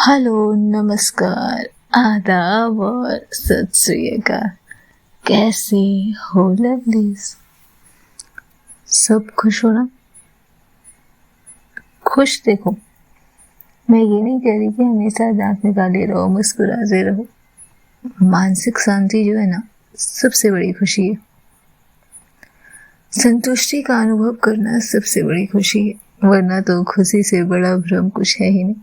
Hello, नमस्कार, आदाब और सत श्री अकाल। कैसे हो लवलीज? सब खुश हो ना? खुश देखो, मैं ये नहीं कह रही कि हमेशा दांत निकाले रहो, मुस्कुराते रहो। मानसिक शांति जो है ना, सबसे बड़ी खुशी है। संतुष्टि का अनुभव करना सबसे बड़ी खुशी है, वरना तो खुशी से बड़ा भ्रम कुछ है ही नहीं।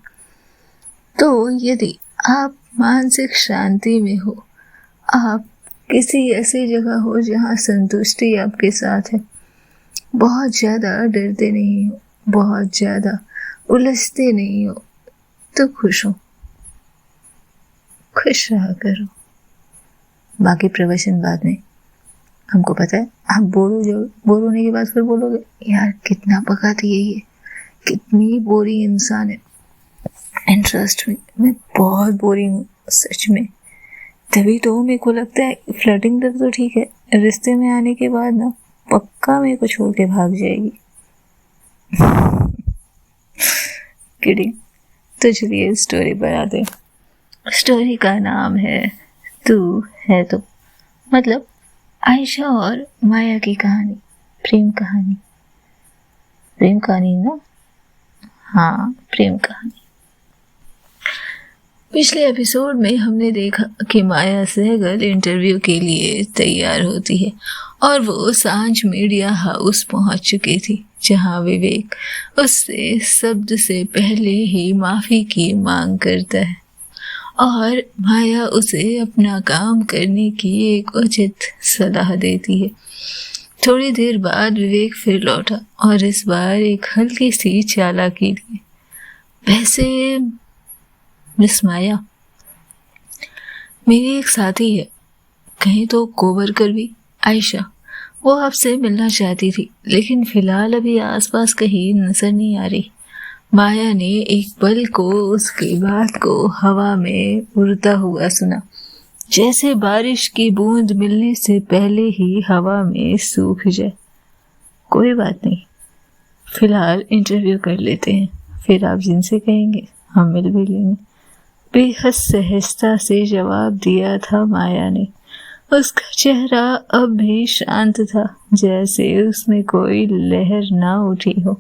तो यदि आप मानसिक शांति में हो, आप किसी ऐसी जगह हो जहाँ संतुष्टि आपके साथ है, बहुत ज़्यादा डरते नहीं हो, बहुत ज़्यादा उलझते नहीं हो, तो खुश हो, खुश रहा करो। बाकी प्रवचन बाद में। हमको पता है आप बोर होने के बाद फिर बोलोगे यार कितना पकाती है ये, कितनी बोरिंग इंसान है। इंटरेस्ट में मैं बहुत बोरिंग हूँ सच में। तभी तो मेरे को लगता है फ्लर्टिंग तक तो ठीक है, रिश्ते में आने के बाद ना पक्का मेरे को छोड़ के भाग जाएगी। किडिंग। तो चलिए स्टोरी पर आते हैं। स्टोरी का नाम है तू है तो, मतलब आयशा और माया की कहानी। प्रेम कहानी ना, हाँ प्रेम कहानी। पिछले एपिसोड में हमने देखा कि माया सहगल इंटरव्यू के लिए तैयार होती है और वो सांझ मीडिया हाउस पहुंच चुकी थी, जहां विवेक उससे शब्द से पहले ही माफी की मांग करता है और माया उसे अपना काम करने की एक उचित सलाह देती है। थोड़ी देर बाद विवेक फिर लौटा और इस बार एक हल्की सी चालाकी दी। वैसे मिस माया, मेरी एक साथी है, कहीं तो कोवर्कर भी, आयशा, वो आपसे मिलना चाहती थी, लेकिन फिलहाल अभी आसपास कहीं नजर नहीं आ रही। माया ने एक पल को उसकी बात को हवा में उड़ता हुआ सुना, जैसे बारिश की बूंद मिलने से पहले ही हवा में सूख जाए। कोई बात नहीं, फिलहाल इंटरव्यू कर लेते हैं, फिर आप जिनसे कहेंगे हम मिल भी लेंगे। बेहद सहजता से जवाब दिया था माया ने। उसका चेहरा अब भी शांत था, जैसे उसमें कोई लहर ना उठी हो,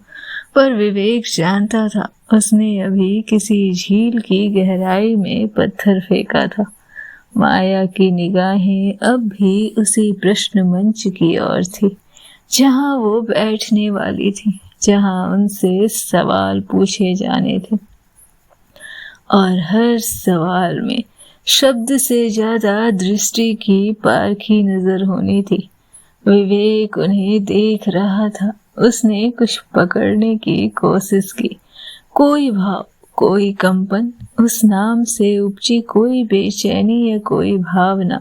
पर विवेक जानता था उसने अभी किसी झील की गहराई में पत्थर फेंका था। माया की निगाहें अब भी उसी प्रश्न मंच की ओर थी, जहां वो बैठने वाली थी, जहां उनसे सवाल पूछे जाने थे, और हर सवाल में शब्द से ज्यादा दृष्टि की पारखी नजर होनी थी। विवेक उन्हें देख रहा था, उसने कुछ पकड़ने की कोशिश की, कोई भाव, कोई कंपन, उस नाम से उपजी कोई बेचैनी या कोई भावना,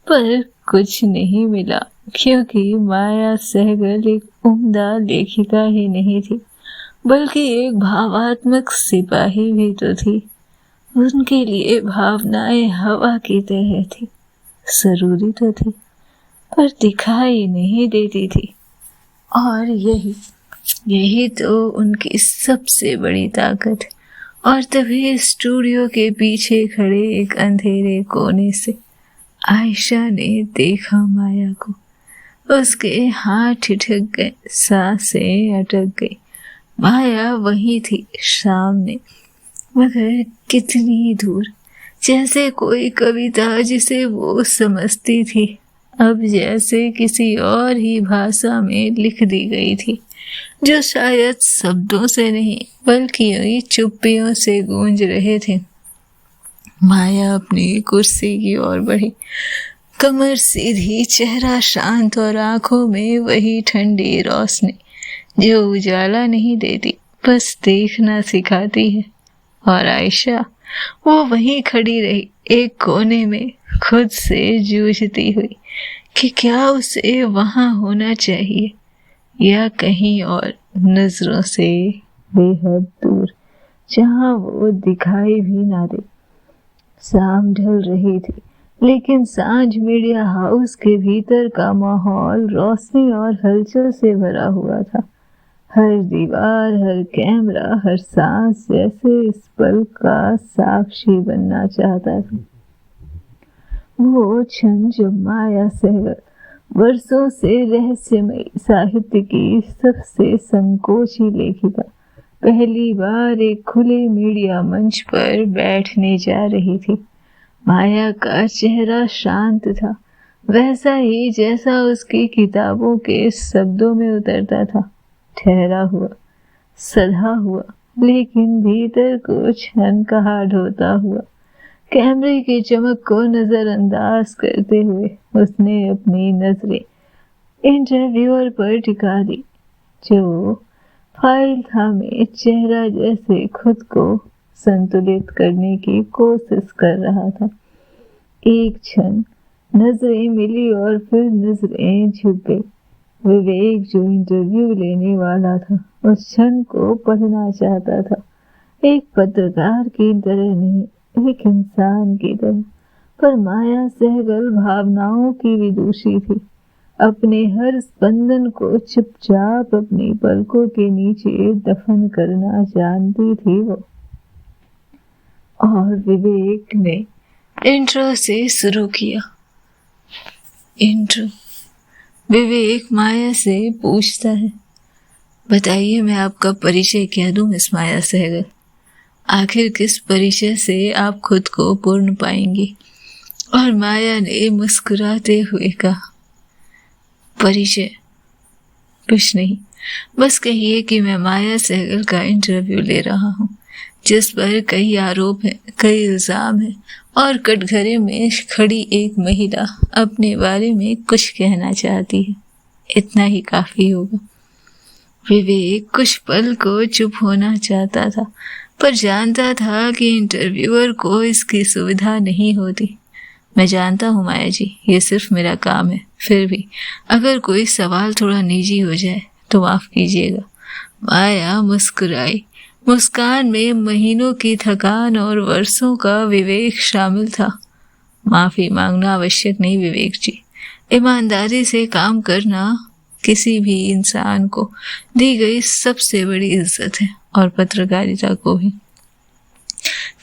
पर कुछ नहीं मिला, क्योंकि माया सहगल एक उम्दा लेखिका ही नहीं थी, बल्कि एक भावात्मक सिपाही भी तो थी। उनके लिए भावनाएं हवा की तरह थी, जरूरी तो थी, पर दिखाई नहीं देती थी। और यही तो उनकी सबसे बड़ी ताकत। और तभी स्टूडियो के पीछे खड़े एक अंधेरे कोने से आयशा ने देखा माया को। उसके हाथ ठिठक गए, सांसें अटक गई। माया वही थी सामने, मगर कितनी दूर, जैसे कोई कविता जिसे वो समझती थी अब जैसे किसी और ही भाषा में लिख दी गई थी, जो शायद शब्दों से नहीं बल्कि चुप्पियों से गूंज रहे थे। माया अपनी कुर्सी की ओर बढ़ी, कमर सीधी, चेहरा शांत और आंखों में वही ठंडी रोशनी जो उजाला नहीं देती, बस देखना सिखाती है। और आयशा, वो वहीं खड़ी रही एक कोने में, खुद से जूझती हुई कि क्या उसे वहां होना चाहिए या कहीं और, नजरों से बेहद दूर, जहां वो दिखाई भी ना दे। शाम ढल रही थी, लेकिन सांझ मीडिया हाउस के भीतर का माहौल रोशनी और हलचल से भरा हुआ था। हर दीवार, हर कैमरा, हर सांस जैसे इस पल का साक्षी बनना चाहता था। वो क्षण जब माया सहगल वर्षों से रहस्यमयी साहित्य की सबसे संकोची लेखिका पहली बार एक खुले मीडिया मंच पर बैठने जा रही थी। माया का चेहरा शांत था, वैसा ही जैसा उसकी किताबों के शब्दों में उतरता था, ठहरा हुआ, सधा हुआ, लेकिन भीतर कुछ छनकाहट होता हुआ। कैमरे की चमक को नजरअंदाज करते हुए उसने अपनी नजरें इंटरव्यूअर पर टिका दी, जो फाइल थामे चेहरा जैसे खुद को संतुलित करने की कोशिश कर रहा था। एक क्षण नजरें मिली और फिर नजरें झुक गई। विवेक जो इंटरव्यू लेने वाला था उस क्षण को पढ़ना चाहता था, एक पत्रकार की तरह नहीं, एक इंसान की तरह। पर माया सहगल भावनाओं की विदुषी थी। अपने हर स्पंदन को चुपचाप अपनी पलकों के नीचे दफन करना जानती थी वो। और विवेक ने इंट्रो से शुरू किया। इंट्रो। विवेक माया से पूछता है, बताइए मैं आपका परिचय क्या दूं मिस माया सहगल? आखिर किस परिचय से आप खुद को पूर्ण पाएंगी? और माया ने मुस्कुराते हुए कहा, परिचय कुछ नहीं, बस कहिए कि मैं माया सहगल का इंटरव्यू ले रहा हूँ, जिस पर कई आरोप हैं, कई इल्जाम हैं और कटघरे में खड़ी एक महिला अपने बारे में कुछ कहना चाहती है। इतना ही काफी होगा। विवेक कुछ पल को चुप होना चाहता था, पर जानता था कि इंटरव्यूअर को इसकी सुविधा नहीं होती। मैं जानता हूँ माया जी, ये सिर्फ मेरा काम है, फिर भी अगर कोई सवाल थोड़ा निजी हो जाए तो माफ कीजिएगा। माया मुस्कुराई। मुस्कान में महीनों की थकान और वर्षों का विवेक शामिल था। माफी मांगना आवश्यक नहीं विवेक जी, ईमानदारी से काम करना किसी भी इंसान को दी गई सबसे बड़ी इज्जत है, और पत्रकारिता को भी।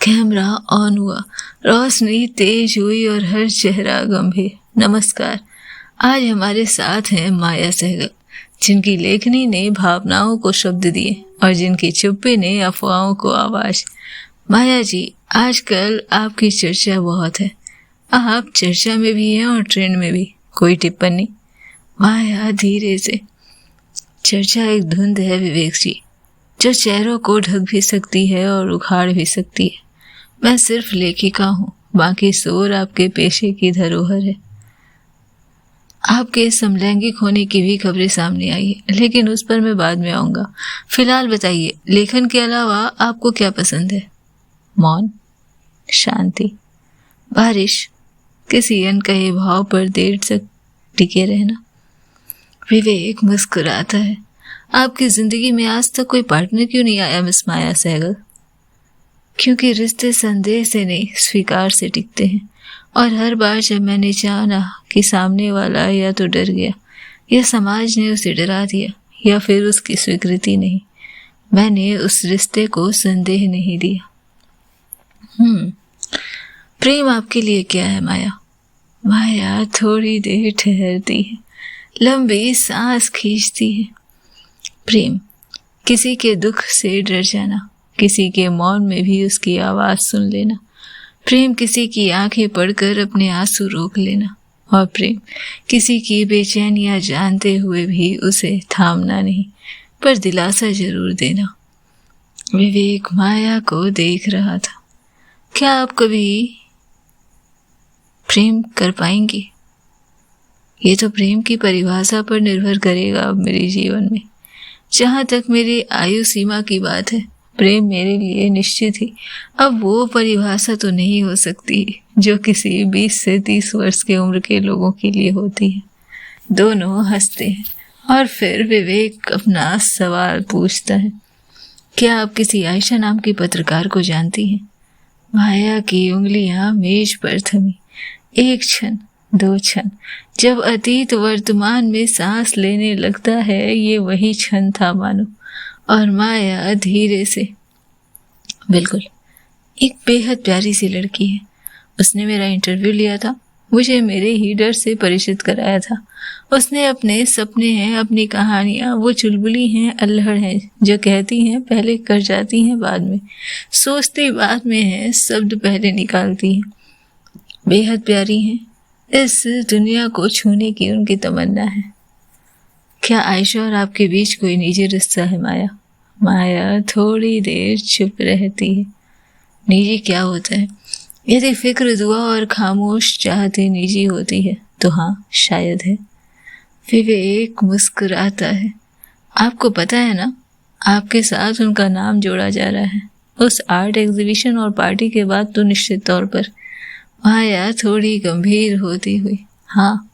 कैमरा ऑन हुआ, रोशनी तेज हुई और हर चेहरा गंभीर। नमस्कार, आज हमारे साथ हैं माया सहगल, जिनकी लेखनी ने भावनाओं को शब्द दिए और जिनकी चुप्पी ने अफवाहों को आवाज। माया जी, आजकल आपकी चर्चा बहुत है, आप चर्चा में भी हैं और ट्रेंड में भी। कोई टिप्पणी? माया धीरे से, चर्चा एक धुंध है विवेक जी, जो चेहरों को ढक भी सकती है और उखाड़ भी सकती है। मैं सिर्फ लेखिका हूँ, बाकी शोर आपके पेशे की धरोहर है। आपके समलैंगिक होने की भी खबरें सामने आई है, लेकिन उस पर मैं बाद में आऊंगा। फिलहाल बताइए, लेखन के अलावा आपको क्या पसंद है? मौन, शांति, बारिश, किसी अनकहे भाव पर देर तक टिके रहना। विवेक मुस्कुराता है। आपकी जिंदगी में आज तक कोई पार्टनर क्यों नहीं आया मिस माया सहगल? क्योंकि रिश्ते संदेह से नहीं, स्वीकार से टिकते हैं। और हर बार जब मैंने जाना कि सामने वाला या तो डर गया, या समाज ने उसे डरा दिया, या फिर उसकी स्वीकृति नहीं, मैंने उस रिश्ते को संदेह नहीं दिया। प्रेम आपके लिए क्या है माया? माया थोड़ी देर ठहरती है, लंबी सांस खींचती है। प्रेम किसी के दुख से डर जाना, किसी के मौन में भी उसकी आवाज सुन लेना। प्रेम किसी की आंखें पढ़कर अपने आंसू रोक लेना। और प्रेम किसी की बेचैनियां जानते हुए भी उसे थामना नहीं, पर दिलासा जरूर देना। विवेक माया को देख रहा था। क्या आप कभी प्रेम कर पाएंगी? ये तो प्रेम की परिभाषा पर निर्भर करेगा अब मेरे जीवन में। जहां तक मेरी आयु सीमा की बात है, प्रेम मेरे लिए निश्चित ही अब वो परिभाषा तो नहीं हो सकती जो किसी 20 से 30 वर्ष की उम्र के लोगों के लिए होती है। दोनों हंसते हैं और फिर विवेक अपना सवाल पूछता है, क्या आप किसी आयशा नाम की पत्रकार को जानती हैं? माया की उंगलियां मेज पर थमी। एक क्षण, दो क्षण, जब अतीत वर्तमान में सांस लेने लगता है, ये वही क्षण था मानो और माया धीरे से, बिल्कुल, एक बेहद प्यारी सी लड़की है। उसने मेरा इंटरव्यू लिया था, मुझे मेरे ही डर से परिचित कराया था। उसने अपने सपने हैं, अपनी कहानियाँ, वो चुलबुली हैं, अल्हड़ हैं, जो कहती हैं पहले कर जाती हैं बाद में, सोचती बाद में है, शब्द पहले निकालती हैं। बेहद प्यारी हैं। इस दुनिया को छूने की उनकी तमन्ना है। क्या आयशा और आपके बीच कोई निजी रिश्ता है माया? माया थोड़ी देर चुप रहती है। निजी क्या होता है? यदि फिक्र, दुआ और खामोश चाहते निजी होती है तो हाँ, शायद है। विवेक मुस्कुराता है। आपको पता है ना, आपके साथ उनका नाम जोड़ा जा रहा है, उस आर्ट एग्जीबिशन और पार्टी के बाद तो निश्चित तौर पर। माया थोड़ी गंभीर होती हुई, हाँ,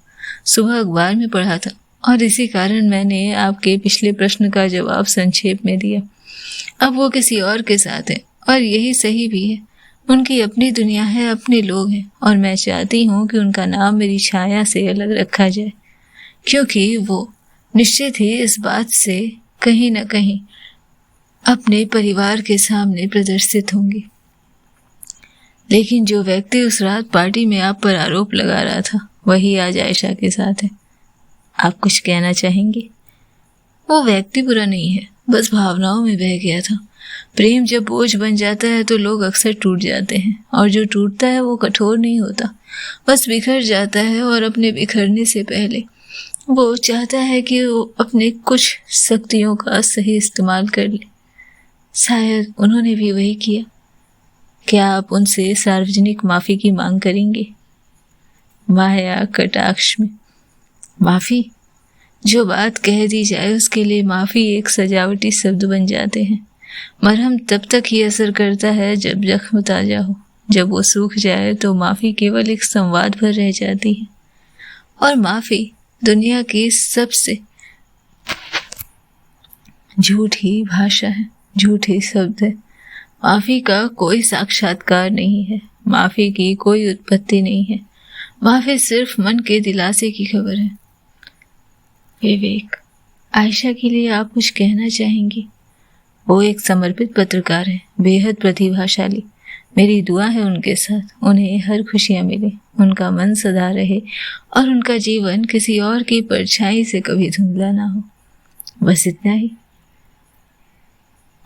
सुबह अखबार में पढ़ा था और इसी कारण मैंने आपके पिछले प्रश्न का जवाब संक्षेप में दिया। अब वो किसी और के साथ है और यही सही भी है। उनकी अपनी दुनिया है, अपने लोग हैं, और मैं चाहती हूँ कि उनका नाम मेरी छाया से अलग रखा जाए, क्योंकि वो निश्चित ही इस बात से कहीं न कहीं अपने परिवार के सामने प्रदर्शित होंगी। लेकिन जो व्यक्ति उस रात पार्टी में आप पर आरोप लगा रहा था, वही आज आयशा के साथ है। आप कुछ कहना चाहेंगे? वो व्यक्ति बुरा नहीं है, बस भावनाओं में बह गया था। प्रेम जब बोझ बन जाता है तो लोग अक्सर टूट जाते हैं, और जो टूटता है वो कठोर नहीं होता, बस बिखर जाता है। और अपने बिखरने से पहले वो चाहता है कि वो अपने कुछ शक्तियों का सही इस्तेमाल कर ले। शायद उन्होंने भी वही किया। क्या आप उनसे सार्वजनिक माफ़ी की मांग करेंगे? माया कटाक्ष में, माफ़ी? जो बात कह दी जाए उसके लिए माफ़ी एक सजावटी शब्द बन जाते हैं। मरहम तब तक ही असर करता है जब जख्म ताज़ा हो। जब वो सूख जाए तो माफ़ी केवल एक संवाद भर रह जाती है। और माफ़ी दुनिया की सबसे झूठी भाषा है, झूठे शब्द है। माफ़ी का कोई साक्षात्कार नहीं है, माफ़ी की कोई उत्पत्ति नहीं है। माफ़ी सिर्फ मन के दिलासे की खबर है। विवेक, आयशा के लिए आप कुछ कहना चाहेंगी? वो एक समर्पित पत्रकार है, बेहद प्रतिभाशाली। मेरी दुआ है उनके साथ, उन्हें हर खुशियाँ मिले, उनका मन सदा रहे और उनका जीवन किसी और की परछाई से कभी धुंधला ना हो। बस इतना ही।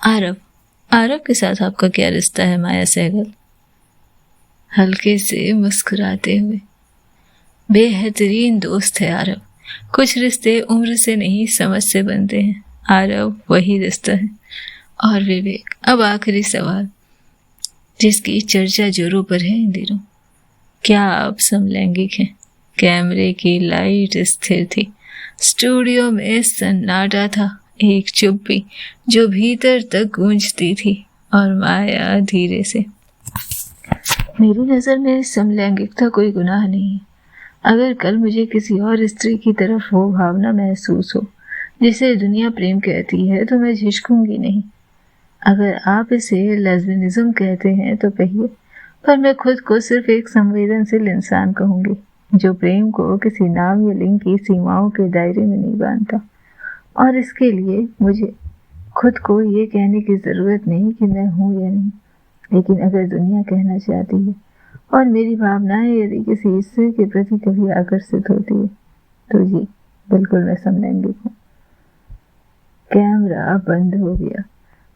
आरव के साथ आपका क्या रिश्ता है माया सहगल? हल्के से मुस्कुराते हुए, बेहतरीन दोस्त है आरव। कुछ रिश्ते उम्र से नहीं, समझ से बनते हैं। आरव वही रिश्ता है। और विवेक, अब आखिरी सवाल, जिसकी चर्चा जोरों पर है इन दिनों, क्या आप समलैंगिक हैं? कैमरे की लाइट स्थिर थी, स्टूडियो में सन्नाटा था, एक चुप्पी जो भीतर तक गूंजती थी। और माया धीरे से, मेरी नज़र में समलैंगिकता कोई गुनाह नहीं है। अगर कल मुझे किसी और स्त्री की तरफ वो भावना महसूस हो जिसे दुनिया प्रेम कहती है, तो मैं झिझकूंगी नहीं। अगर आप इसे लेस्बियनिज्म कहते हैं तो कहिए, पर मैं खुद को सिर्फ एक संवेदनशील इंसान कहूंगी, जो प्रेम को किसी नाम या लिंग की सीमाओं के दायरे में नहीं बांधता। और इसके लिए मुझे खुद को ये कहने की ज़रूरत नहीं कि मैं हूँ या नहीं। लेकिन अगर दुनिया कहना चाहती है और मेरी भावनाएं यदि किसी हिस्से के प्रति कभी आकर्षित होती है, तो जी बिल्कुल मैं समलैंगिक हूँ। कैमरा बंद हो गया,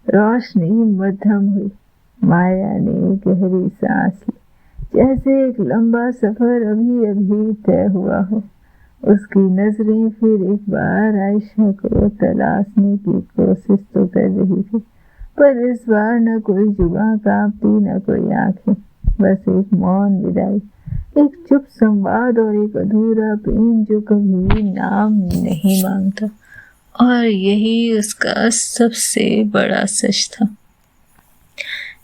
रोशनी मध्यम हुई। माया ने गहरी सांस ली, जैसे एक लंबा सफर अभी अभी तय हुआ हो। उसकी नजरें फिर एक बार आयशा को तलाशने की कोशिश तो कर रही थी, पर इस बार न कोई जुबान कांपती, न कोई आंखें, बस एक मौन विदाई, एक चुप संवाद और एक अधूरा प्रेम जो कभी नाम नहीं मांगता। और यही उसका सबसे बड़ा सच था।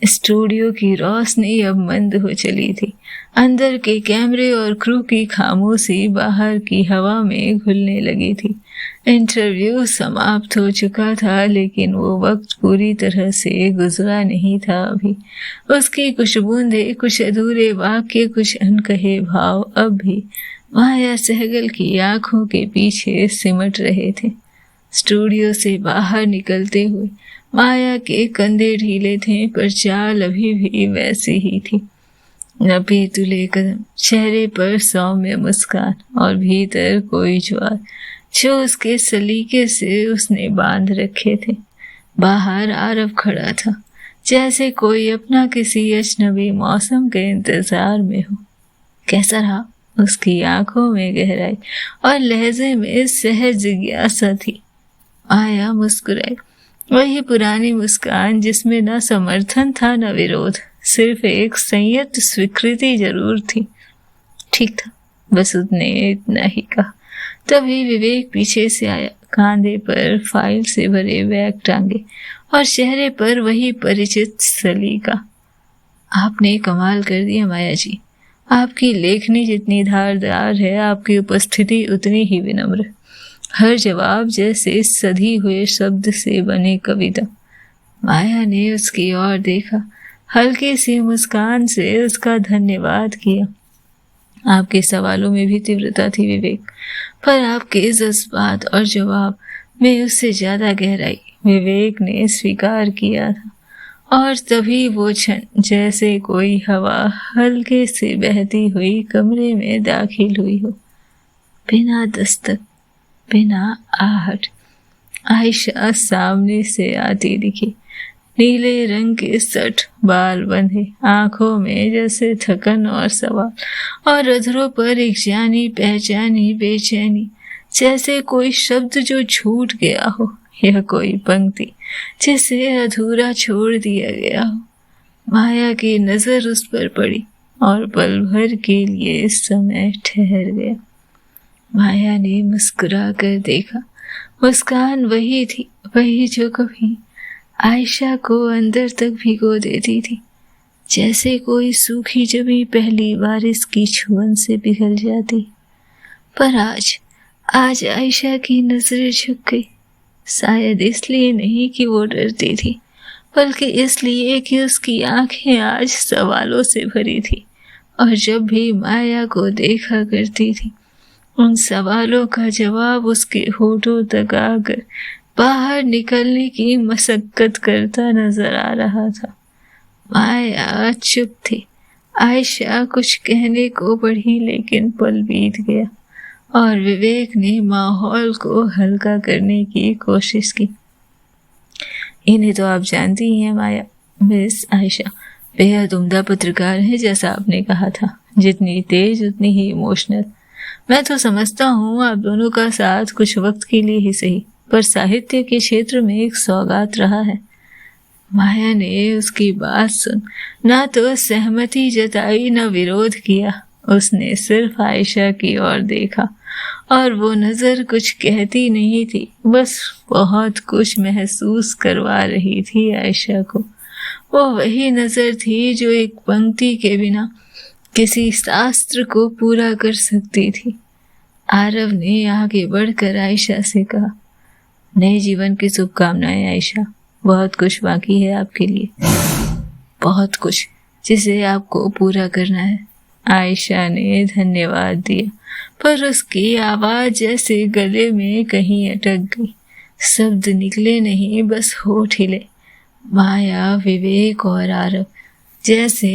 स्टूडियो की रोशनी अब मंद हो चली थी। अंदर के कैमरे और क्रू की खामोशी बाहर की हवा में घुलने लगी थी। इंटरव्यू समाप्त हो चुका था, लेकिन वो वक्त पूरी तरह से गुजरा नहीं था अभी। उसकी कुछ बूंदें, कुछ अधूरे वाक्य, कुछ अनकहे भाव अब भी माया सहगल की आंखों के पीछे सिमट रहे थे। स्टूडियो से बाहर निकलते हुए माया के कंधे ढीले थे, पर चाल अभी भी वैसी ही थी। नपी तुले कदम, चेहरे पर सौम्य मुस्कान और भीतर कोई ज्वार जो उसके सलीके से उसने बांध रखे थे। बाहर आरव खड़ा था, जैसे कोई अपना किसी अजनबी मौसम के इंतजार में हो। कैसा रहा? उसकी आंखों में गहराई और लहजे में सहज जिज्ञासा थी। आया मुस्कुराई, वही पुरानी मुस्कान जिसमें न समर्थन था न विरोध, सिर्फ एक संयत स्वीकृति जरूर थी। ठीक था, बस उसने इतना ही कहा। तभी विवेक पीछे से आया, कांधे पर फाइल से भरे बैग टांगे और चेहरे पर वही परिचित सलीका। आपने कमाल कर दिया माया जी। आपकी लेखनी जितनी धारदार है, आपकी उपस्थिति उतनी ही विनम्र। हर जवाब जैसे सधी हुए शब्द से बने कविता। माया ने उसकी ओर देखा, हल्की सी मुस्कान से उसका धन्यवाद किया। आपके सवालों में भी तीव्रता थी विवेक, पर आपके जज्बात और जवाब में उससे ज्यादा गहराई। विवेक ने स्वीकार किया था, और तभी वो क्षण जैसे कोई हवा हल्के से बहती हुई कमरे में दाखिल हुई हो। बिना दस्तक, बिना आहट, आयशा सामने से आती दिखी। नीले रंग के सट बाल बंधे, आंखों में जैसे थकन और सवाल, और अधरों पर एक जानी पहचानी बेचैनी, जैसे कोई शब्द जो छूट गया हो या कोई पंक्ति जिसे अधूरा छोड़ दिया गया हो। माया की नजर उस पर पड़ी और पल भर के लिए समय ठहर गया। माया ने मुस्कुरा कर देखा। मुस्कान वही थी, वही जो कभी आयशा को अंदर तक भिगो देती थी, जैसे कोई सूखी जमी पहली बारिश की छुअन से पिघल जाती। पर आज आयशा की नजरें झुक गई, शायद इसलिए नहीं कि वो डरती थी, बल्कि इसलिए कि उसकी आंखें आज सवालों से भरी थी, और जब भी माया को देखा करती थी, उन सवालों का जवाब उसके होठों तक आकर बाहर निकलने की मशक्कत करता नजर आ रहा था। माया चुप थी। आयशा कुछ कहने को बढ़ी, लेकिन पल बीत गया और विवेक ने माहौल को हल्का करने की कोशिश की। इन्हें तो आप जानती ही हैं माया, मिस आयशा बेहद उम्दा पत्रकार है, जैसा आपने कहा था, जितनी तेज उतनी ही इमोशनल। मैं तो समझता हूँ आप दोनों का साथ कुछ वक्त के लिए ही सही, पर साहित्य के क्षेत्र में एक सौगात रहा है। माया ने उसकी बात सुन ना तो सहमति जताई न विरोध किया। उसने सिर्फ आयशा की ओर देखा, और वो नजर कुछ कहती नहीं थी, बस बहुत कुछ महसूस करवा रही थी आयशा को। वो वही नजर थी जो एक पंक्ति के बिना किसी शास्त्र को पूरा कर सकती थी। आरव ने आगे बढ़कर आयशा से कहा, नए जीवन की शुभकामनाएं आयशा। बहुत कुछ बाकी है आपके लिए, बहुत कुछ जिसे आपको पूरा करना है। आयशा ने धन्यवाद दिया, पर उसकी आवाज जैसे गले में कहीं अटक गई। शब्द निकले नहीं, बस होठ हिले। माया, विवेक और आरव जैसे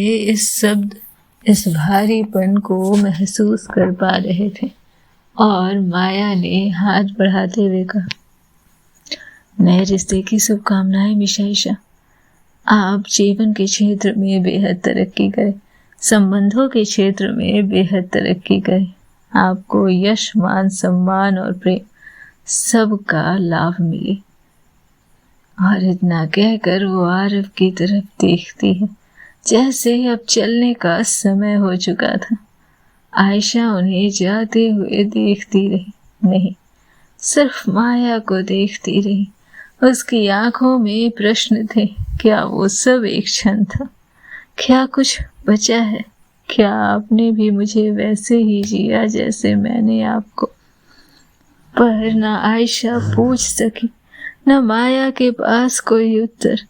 इस भारीपन को महसूस कर पा रहे थे, और माया ने हाथ बढ़ाते हुए कहा, नए रिश्ते की शुभकामनाएं मिस आयशा। आप जीवन के क्षेत्र में बेहद तरक्की करें, संबंधों के क्षेत्र में बेहद तरक्की करें। आपको यश, मान, सम्मान और प्रेम सबका लाभ मिले। और इतना कहकर वो आरव की तरफ देखती है, जैसे अब चलने का समय हो चुका था। आयशा उन्हें जाते हुए देखती रही, नहीं, सिर्फ माया को देखती रही। उसकी आंखों में प्रश्न थे, क्या वो सब एक क्षण था? क्या कुछ बचा है? क्या आपने भी मुझे वैसे ही जिया जैसे मैंने आपको? पर न आयशा पूछ सकी, न माया के पास कोई उत्तर।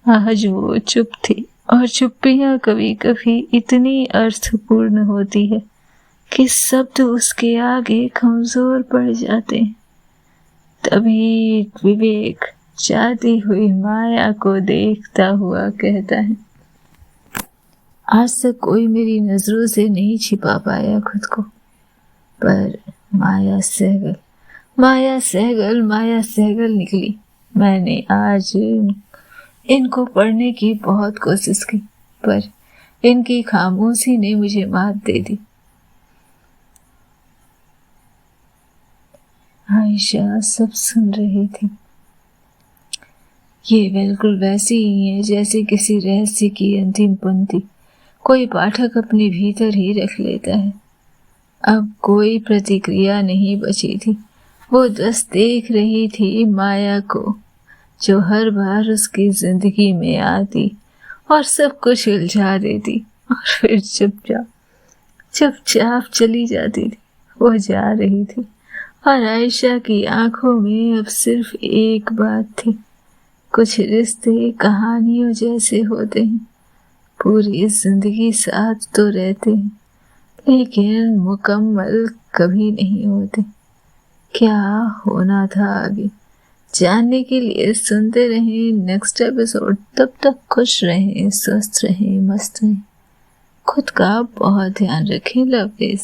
आज वो चुप थी, और चुप्पियां कभी कभी इतनी अर्थपूर्ण होती है कि शब्द उसके आगे कमजोर पड़ जाते हैं। तभी विवेक जाती हुई माया को देखता हुआ कहता है, आज तक कोई मेरी नजरों से नहीं छिपा पाया खुद को, पर माया सहगल माया सहगल माया सहगल निकली। मैंने आज इनको पढ़ने की बहुत कोशिश की, पर इनकी खामोशी ने मुझे मात दे दी। आयशा सब सुन रही थी। ये बिल्कुल वैसी ही है जैसे किसी रहस्य की अंतिम पंक्ति कोई पाठक अपने भीतर ही रख लेता है। अब कोई प्रतिक्रिया नहीं बची थी। वो बस देख रही थी माया को, जो हर बार उसकी जिंदगी में आती और सब कुछ उलझा देती और फिर चुपचाप चली जाती थी। वो जा रही थी और आयशा की आंखों में अब सिर्फ एक बात थी, कुछ रिश्ते कहानियों जैसे होते हैं, पूरी जिंदगी साथ तो रहते हैं लेकिन मुकम्मल कभी नहीं होते। क्या होना था आगे जानने के लिए सुनते रहें नेक्स्ट एपिसोड। तब तक खुश रहें, स्वस्थ रहें, मस्त रहें, खुद का बहुत ध्यान रखें। Love you.